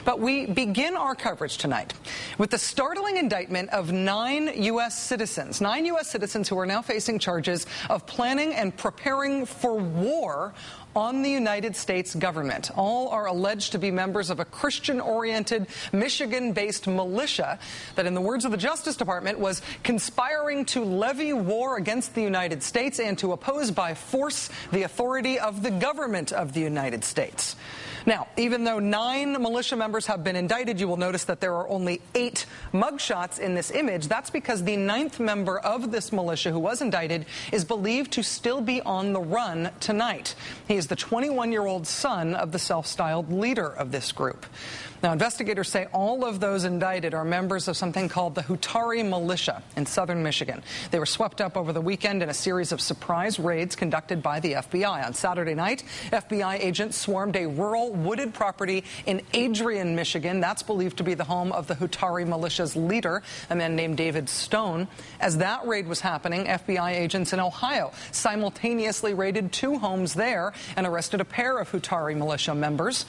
But we begin our coverage tonight with the startling indictment of 9 U.S. citizens who are now facing charges of planning and preparing for war on the United States government. All are alleged to be members of a Christian-oriented, Michigan-based militia that, in the words of the Justice Department, was conspiring to levy war against the United States and to oppose by force the authority of the government of the United States. Now, even though 9 militia members have been indicted, you will notice that there are only 8 mugshots in this image. That's because the 9th member of this militia who was indicted is believed to still be on the run tonight. He is the 21-year-old son of the self-styled leader of this group. Now, investigators say all of those indicted are members of something called the Hutaree militia in southern Michigan. They were swept up over the weekend in a series of surprise raids conducted by the FBI. On Saturday night, FBI agents swarmed a rural wooded property in Adrian, Michigan. That's believed to be the home of the Hutaree militia's leader, a man named David Stone. As that raid was happening, FBI agents in Ohio simultaneously raided 2 homes there and arrested a pair of Hutaree militia members.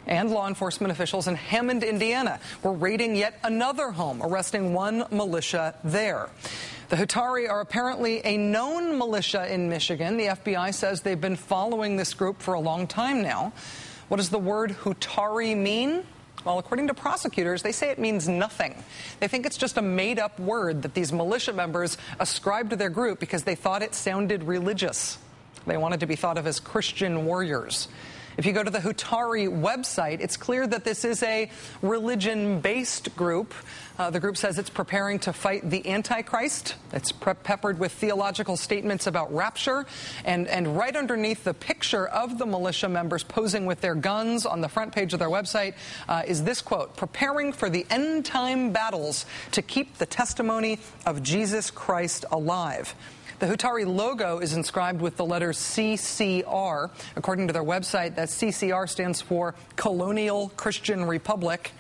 And law enforcement officials in Hammond, Indiana, were raiding yet another home, arresting 1 militia there. The Hutaree are apparently a known militia in Michigan. The FBI says they've been following this group for a long time now. What does the word Hutaree mean? Well, according to prosecutors, they say it means nothing. They think it's just a made-up word that these militia members ascribed to their group because they thought it sounded religious. They wanted to be thought of as Christian warriors. If you go to the Hutaree website, it's clear that this is a religion-based group. The group says it's preparing to fight the Antichrist. It's peppered with theological statements about rapture. And right underneath the picture of the militia members posing with their guns on the front page of their website is this quote: "Preparing for the end-time battles to keep the testimony of Jesus Christ alive." The Hutaree logo is inscribed with the letters CCR. According to their website, that CCR stands for Colonial Christian Republic.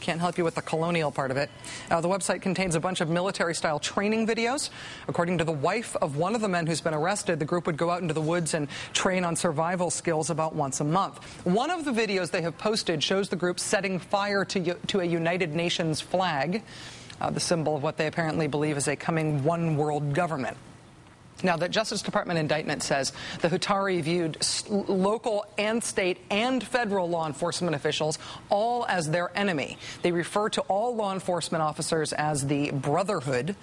Can't help you with the colonial part of it. The website contains a bunch of military-style training videos. According to the wife of one of the men who's been arrested, the group would go out into the woods and train on survival skills about once a month. One of the videos they have posted shows the group setting fire to a United Nations flag, the symbol of what they apparently believe is a coming one-world government. Now, the Justice Department indictment says the Hutaree viewed local and state and federal law enforcement officials all as their enemy. They refer to all law enforcement officers as the Brotherhood.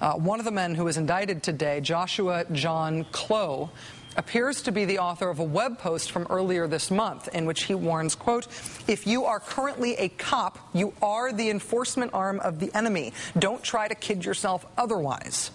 One of the men who was indicted today, Joshua John Clough, appears to be the author of a web post from earlier this month in which he warns, quote, "If you are currently a cop, you are the enforcement arm of the enemy. Don't try to kid yourself otherwise."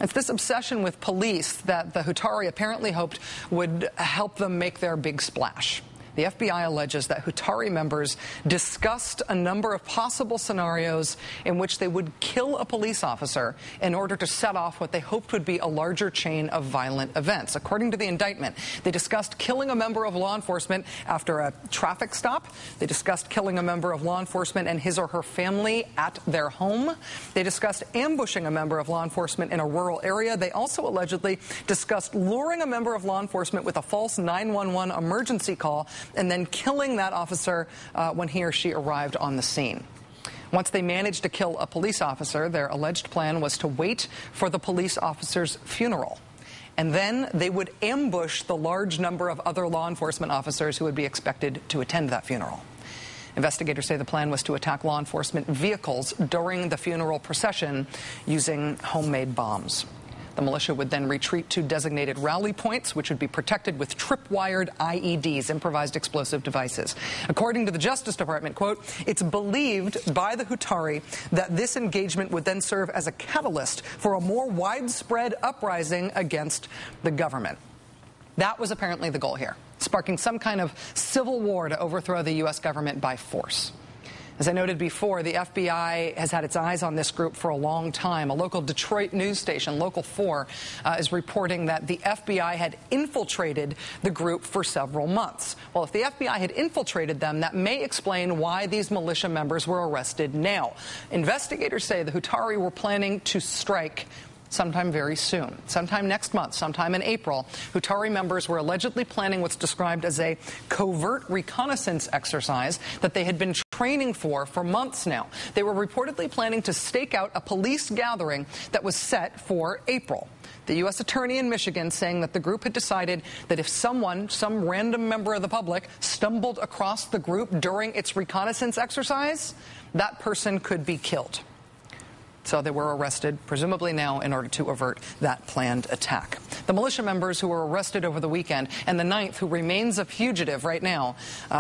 It's this obsession with police that the Hutaree apparently hoped would help them make their big splash. The FBI alleges that Hutaree members discussed a number of possible scenarios in which they would kill a police officer in order to set off what they hoped would be a larger chain of violent events. According to the indictment, they discussed killing a member of law enforcement after a traffic stop. They discussed killing a member of law enforcement and his or her family at their home. They discussed ambushing a member of law enforcement in a rural area. They also allegedly discussed luring a member of law enforcement with a false 911 emergency call and then killing that officer when he or she arrived on the scene. Once they managed to kill a police officer, their alleged plan was to wait for the police officer's funeral. And then they would ambush the large number of other law enforcement officers who would be expected to attend that funeral. Investigators say the plan was to attack law enforcement vehicles during the funeral procession using homemade bombs. The militia would then retreat to designated rally points, which would be protected with tripwired IEDs, improvised explosive devices. According to the Justice Department, quote, "It's believed by the Hutaree that this engagement would then serve as a catalyst for a more widespread uprising against the government." That was apparently the goal here, sparking some kind of civil war to overthrow the U.S. government by force. As I noted before, the FBI has had its eyes on this group for a long time. A local Detroit news station, Local 4, is reporting that the FBI had infiltrated the group for several months. Well, if the FBI had infiltrated them, that may explain why these militia members were arrested now. Investigators say the Hutaree were planning to strike sometime very soon, sometime next month, sometime in April. Hutaree members were allegedly planning what's described as a covert reconnaissance exercise that they had been training for months now. They were reportedly planning to stake out a police gathering that was set for April. The U.S. attorney in Michigan saying that the group had decided that if some random member of the public, stumbled across the group during its reconnaissance exercise, that person could be killed. So they were arrested, presumably now, in order to avert that planned attack. The militia members who were arrested over the weekend, and the 9th, who remains a fugitive right now,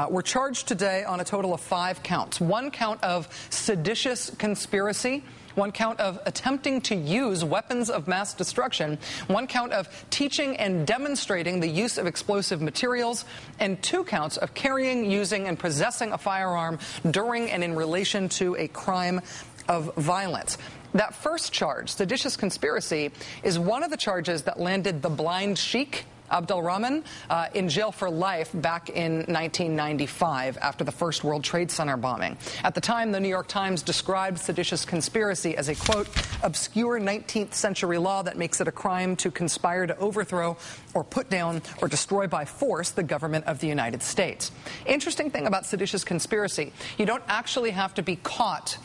were charged today on a total of 5 counts. 1 count of seditious conspiracy, 1 count of attempting to use weapons of mass destruction, 1 count of teaching and demonstrating the use of explosive materials, and 2 counts of carrying, using, and possessing a firearm during and in relation to a crime of violence. That first charge, seditious conspiracy, is one of the charges that landed the blind sheik, Abdelrahman, in jail for life back in 1995 after the first World Trade Center bombing. At the time, the New York Times described seditious conspiracy as a, quote, obscure 19th century law that makes it a crime to conspire to overthrow or put down or destroy by force the government of the United States. Interesting thing about seditious conspiracy, you don't actually have to be caught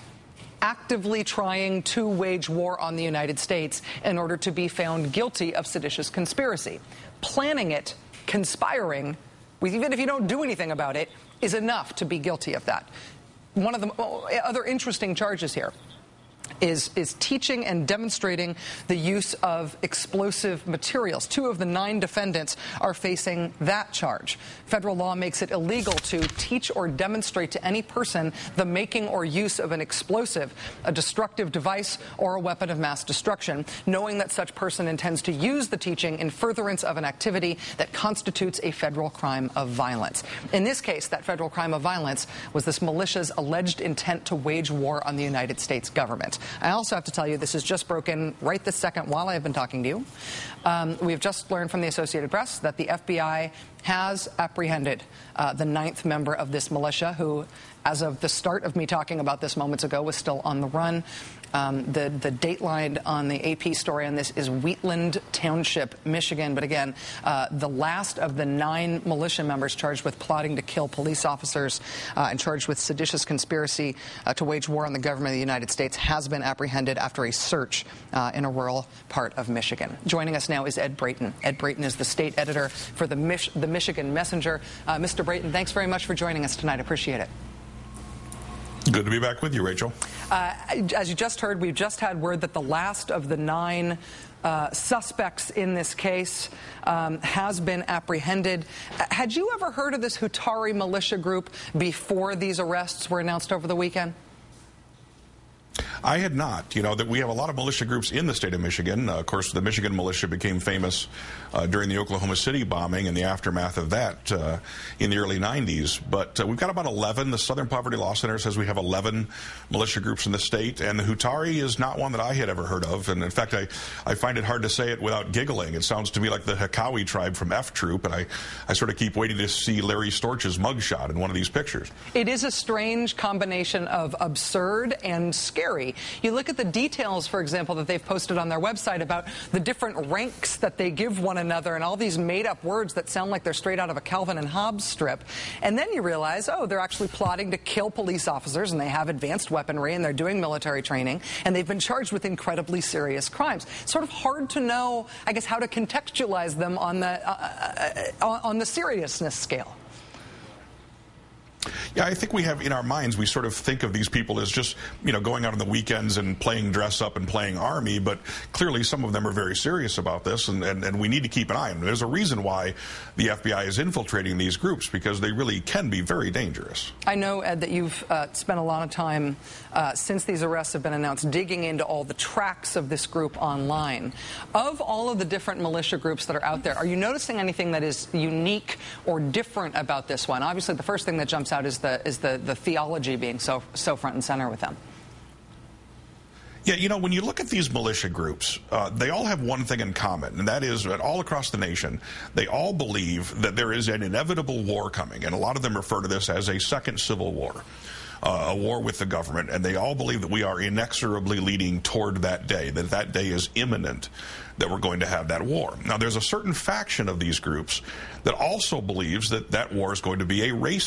actively trying to wage war on the United States in order to be found guilty of seditious conspiracy. Planning it, conspiring, even if you don't do anything about it, is enough to be guilty of that. One of the other interesting charges here is teaching and demonstrating the use of explosive materials. 2 of the 9 defendants are facing that charge. Federal law makes it illegal to teach or demonstrate to any person the making or use of an explosive, a destructive device, or a weapon of mass destruction, knowing that such person intends to use the teaching in furtherance of an activity that constitutes a federal crime of violence. In this case, that federal crime of violence was this militia's alleged intent to wage war on the United States government. I also have to tell you, this has just broken right this second while I've been talking to you. We've just learned from the Associated Press that the FBI has apprehended the 9th member of this militia who, as of the start of me talking about this moments ago, was still on the run. The dateline on the AP story on this is Wheatland Township, Michigan. But again, the last of the 9 militia members charged with plotting to kill police officers and charged with seditious conspiracy to wage war on the government of the United States has been apprehended after a search in a rural part of Michigan. Joining us now is Ed Brayton. Ed Brayton is the state editor for the Michigan Messenger. Mr. Brayton, thanks very much for joining us tonight. I appreciate it. Good to be back with you, Rachel. As you just heard, we've just had word that the last of the 9 suspects in this case has been apprehended. Had you ever heard of this Hutaree militia group before these arrests were announced over the weekend? I had not. You know, that we have a lot of militia groups in the state of Michigan. Of course, the Michigan militia became famous during the Oklahoma City bombing and the aftermath of that in the early 90s. But we've got about 11. The Southern Poverty Law Center says we have 11 militia groups in the state, and the Hutaree is not one that I had ever heard of. And in fact, I find it hard to say it without giggling. It sounds to me like the Hakawi tribe from F Troop, and I sort of keep waiting to see Larry Storch's mugshot in one of these pictures. It is a strange combination of absurd and scary. You look at the details, for example, that they've posted on their website about the different ranks that they give one another and all these made-up words that sound like they're straight out of a Calvin and Hobbes strip. And then you realize, oh, they're actually plotting to kill police officers, and they have advanced weaponry, and they're doing military training, and they've been charged with incredibly serious crimes. It's sort of hard to know, I guess, how to contextualize them on the seriousness scale. Yeah, I think we have in our minds, we sort of think of these people as just, you know, going out on the weekends and playing dress up and playing army, but clearly some of them are very serious about this, and we need to keep an eye on them. There's a reason why the FBI is infiltrating these groups, because they really can be very dangerous. I know, Ed, that you've spent a lot of time since these arrests have been announced digging into all the tracks of this group online. Of all of the different militia groups that are out there, are you noticing anything that is unique or different about this one? Obviously, the first thing that jumps out is the theology being so front and center with them. Yeah, you know, when you look at these militia groups, they all have one thing in common, and that is that all across the nation, they all believe that there is an inevitable war coming, and a lot of them refer to this as a second civil war. a war with the government, and they all believe that we are inexorably leading toward that day, that that day is imminent, that we're going to have that war. Now, there's a certain faction of these groups that also believes that that war is going to be a race